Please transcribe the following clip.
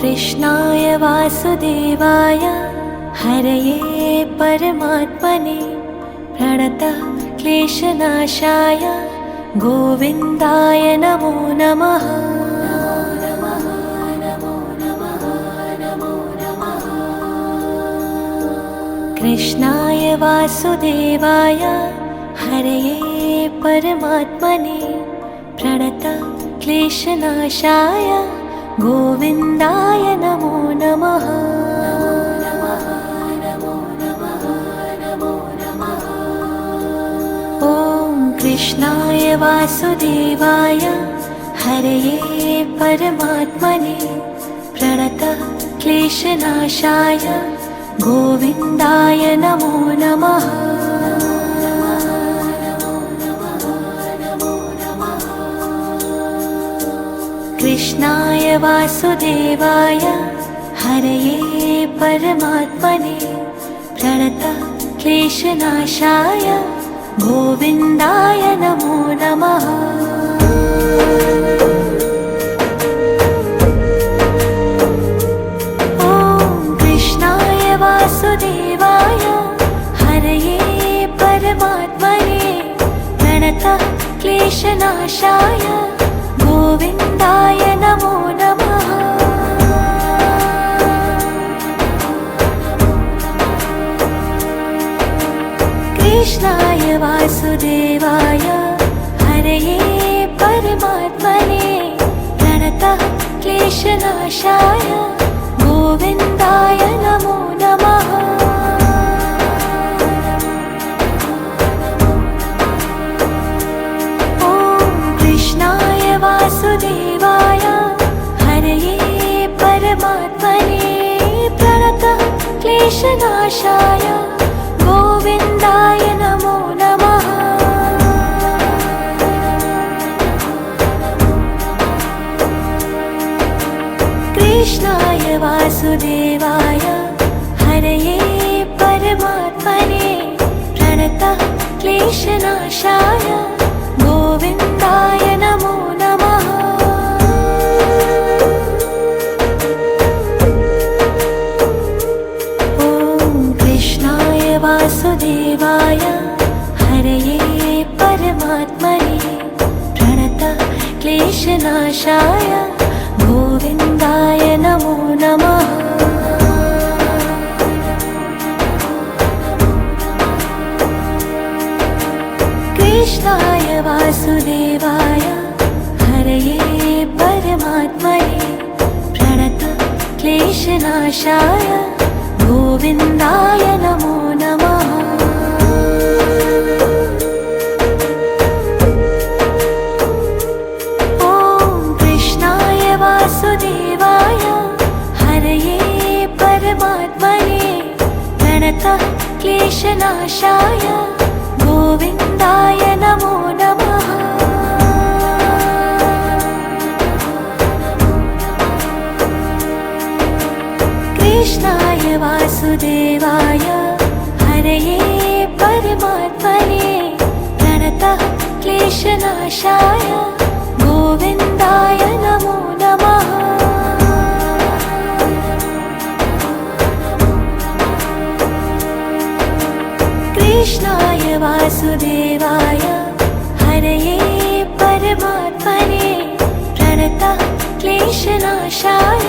कृष्णाय वासुदेवाय हरये परमात्मने प्रणतः क्लेशनाशाय गोविन्दाय नमो नमः। कृष्णाय वासुदेवाय हरये परमात्मने प्रणतः क्लेशनाशाय गोविन्दाय नमो नमः। ॐ कृष्णाय वासुदेवाय हरये परमात्मने प्रणतः क्लेशनाशाय गोविन्दाय नमो नमः। कृष्णाय वासुदेवाय हरये परमात्मने प्रणतः क्लेशनाशाय गोविन्दाय नमो नमः। ॐ कृष्णाय वासुदेवाय हरये परमात्मने प्रणतः क्लेशनाशाय गोविन्दाय नमो नमः। कृष्णाय वासुदेवाय हरये परमात्मने प्रणतः क्लेशनाशाय गोविन्दाय नमो नमः। वासुदेवाय हरये परमात्मने प्रणतः क्लेशनाशाय गोविन्दाय नमो नमः। कृष्णाय वासुदेवाय हरये परमात्मने प्रणतः क्लेशनाशाय गोविन्दाय नमो नमः। वासुदेवाय हरये परमात्मने प्रणतः क्लेशनाशाय गोविन्दाय नमो नमः। कृष्णाय वासुदेवाय हरये परमात्मने प्रणतः क्लेशनाशाय गोविन्दाय नमो नमः। ॐ कृष्णाय वासुदेवाय हरये परमात्मने प्रणतः क्लेशनाशाय गोविन्दाय नमो नमः। कृष्णाय वासुदेवाय हरये परमात्मने प्रणतः क्लेशनाशाय गोविन्दाय नमो नमः। कृष्णाय वासुदेवाय हरये परमात्मने प्रणतः क्लेशनाशाय